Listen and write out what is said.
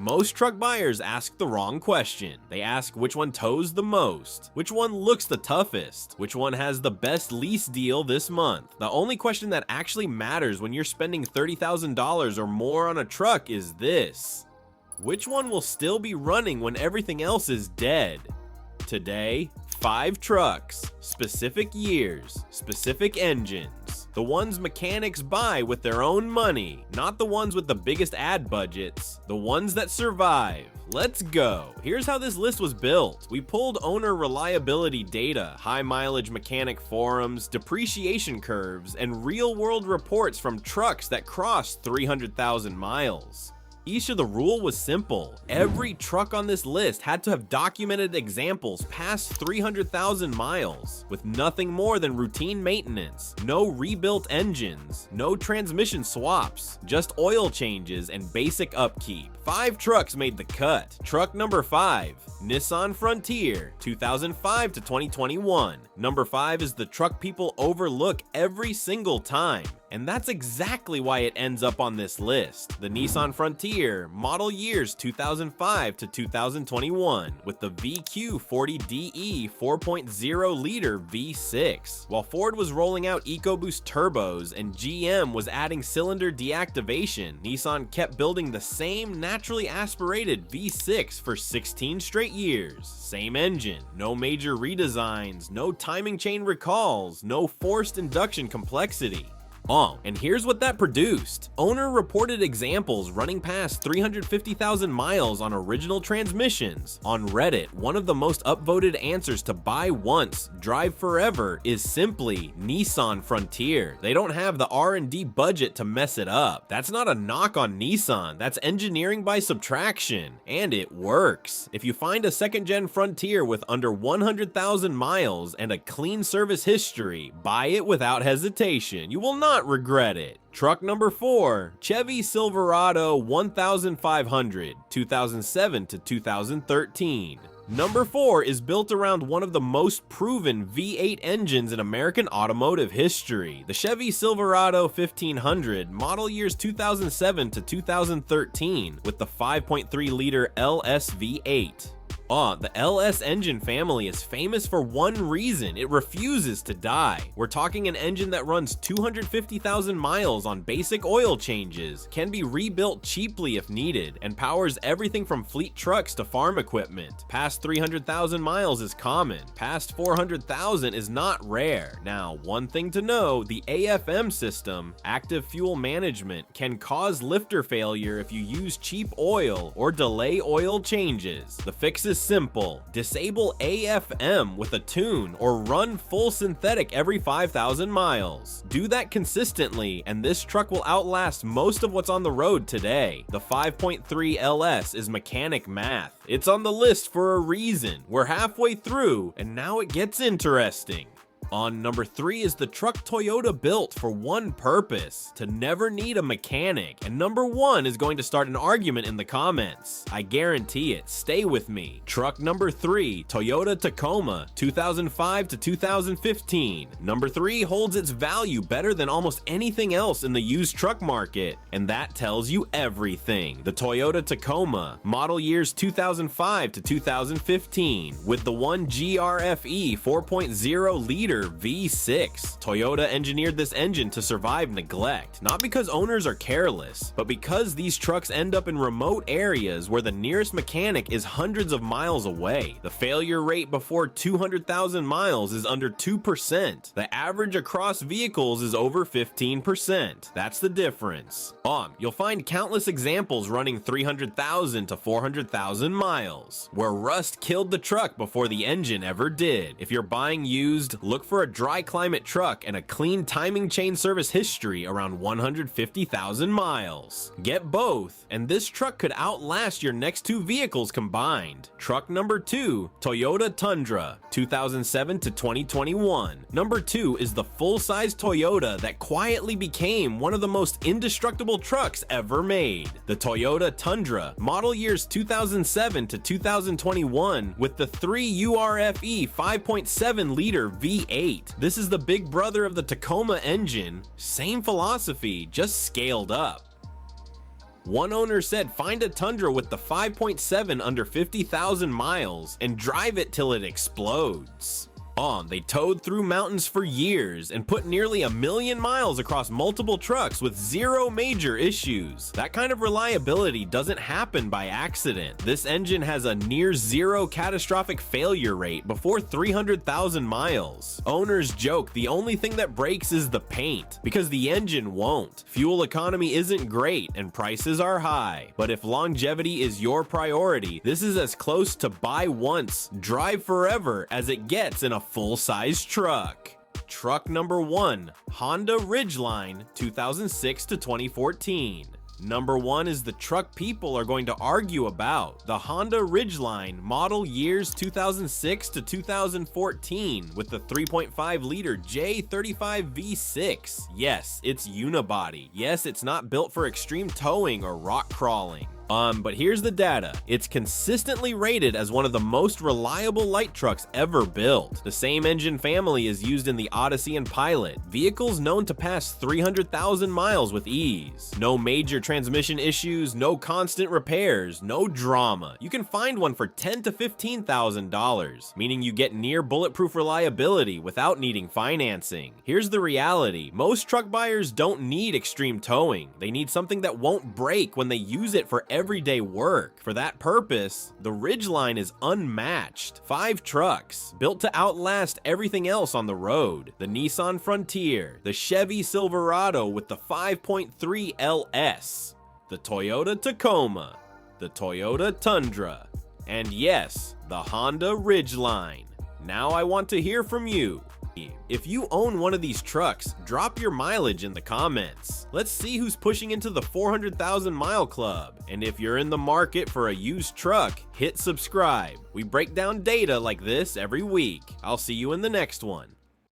Most truck buyers ask the wrong question. They ask which one tows the most, which one looks the toughest, which one has the best lease deal this month. The only question that actually matters when you're spending $30,000 or more on a truck is this: which one will still be running when everything else is dead? Today, 5 trucks, specific years, specific engines. The ones mechanics buy with their own money, not the ones with the biggest ad budgets, the ones that survive. Let's go. Here's how this list was built. We pulled owner reliability data, high mileage mechanic forums, depreciation curves, and real world reports from trucks that crossed 300,000 miles. Each of the rule was simple. Every truck on this list had to have documented examples past 300,000 miles, with nothing more than routine maintenance, no rebuilt engines, no transmission swaps, just oil changes and basic upkeep. 5 trucks made the cut. Truck number 5, Nissan Frontier, 2005 to 2021. Number 5 is the truck people overlook every single time, and that's exactly why it ends up on this list. The Nissan Frontier, model years 2005 to 2021, with the VQ40DE 4.0 liter V6. While Ford was rolling out EcoBoost turbos and GM was adding cylinder deactivation, Nissan kept building the same naturally aspirated V6 for 16 straight years. Same engine, no major redesigns, no timing chain recalls, no forced induction complexity. And here's what that produced. Owner reported examples running past 350,000 miles on original transmissions. On Reddit, one of the most upvoted answers to buy once, drive forever is simply Nissan Frontier. They don't have the R&D budget to mess it up. That's not a knock on Nissan, that's engineering by subtraction, and it works. If you find a second-gen Frontier with under 100,000 miles and a clean service history, buy it without hesitation. You will not regret it. Truck number 4, Chevy Silverado 1500, 2007 to 2013. Number 4 is built around one of the most proven V8 engines in American automotive history, the Chevy Silverado 1500, model years 2007 to 2013, with the 5.3 liter LS V8. The LS engine family is famous for one reason: it refuses to die. We're talking an engine that runs 250,000 miles on basic oil changes, can be rebuilt cheaply if needed, and powers everything from fleet trucks to farm equipment. Past 300,000 miles is common, past 400,000 is not rare. Now, one thing to know, the AFM system, active fuel management, can cause lifter failure if you use cheap oil or delay oil changes. The fix is simple: disable AFM with a tune or run full synthetic every 5,000 miles. Do that consistently and this truck will outlast most of what's on the road today. The 5.3 LS is mechanic math. It's on the list for a reason. We're halfway through and now it gets interesting. On number 3 is the truck Toyota built for one purpose: to never need a mechanic. And number 1 is going to start an argument in the comments. I guarantee it. Stay with me. Truck number 3, Toyota Tacoma, 2005 to 2015. Number 3 holds its value better than almost anything else in the used truck market, and that tells you everything. The Toyota Tacoma, model years 2005 to 2015, with the 1GRFE 4.0 liter V6. Toyota engineered this engine to survive neglect, not because owners are careless, but because these trucks end up in remote areas where the nearest mechanic is hundreds of miles away. The failure rate before 200,000 miles is under 2%. The average across vehicles is over 15%. That's the difference. You'll find countless examples running 300,000 to 400,000 miles, where rust killed the truck before the engine ever did. If you're buying used, look for a dry climate truck and a clean timing chain service history around 150,000 miles. Get both, and this truck could outlast your next 2 vehicles combined. Truck number 2, Toyota Tundra, 2007 to 2021. Number 2 is the full-size Toyota that quietly became one of the most indestructible trucks ever made. The Toyota Tundra, model years 2007 to 2021, with the 3URFE 5.7 liter V8. This is the big brother of the Tacoma engine. Same philosophy, just scaled up. One owner said find a Tundra with the 5.7 under 50,000 miles and drive it till it explodes. They towed through mountains for years and put nearly 1 million miles across multiple trucks with 0 major issues. That kind of reliability doesn't happen by accident. This engine has a near 0 catastrophic failure rate before 300,000 miles. Owners joke the only thing that breaks is the paint, because the engine won't. Fuel economy isn't great and prices are high. But if longevity is your priority, this is as close to buy once, drive forever as it gets in a full-size truck. Truck number 1, Honda Ridgeline 2006 to 2014. Number 1 is the truck people are going to argue about, the Honda Ridgeline model years 2006 to 2014 with the 3.5-liter J35 V6. Yes, it's unibody. Yes, it's not built for extreme towing or rock crawling. But here's the data. It's consistently rated as one of the most reliable light trucks ever built. The same engine family is used in the Odyssey and Pilot, vehicles known to pass 300,000 miles with ease. No major transmission issues, no constant repairs, no drama. You can find one for $10,000 to $15,000, meaning you get near bulletproof reliability without needing financing. Here's the reality. Most truck buyers don't need extreme towing. They need something that won't break when they use it for everyday work. For that purpose, the Ridgeline is unmatched. 5 trucks, built to outlast everything else on the road. The Nissan Frontier, the Chevy Silverado with the 5.3 LS, the Toyota Tacoma, the Toyota Tundra, and yes, the Honda Ridgeline. Now I want to hear from you. If you own one of these trucks, drop your mileage in the comments. Let's see who's pushing into the 400,000 mile club. And if you're in the market for a used truck, hit subscribe. We break down data like this every week. I'll see you in the next one.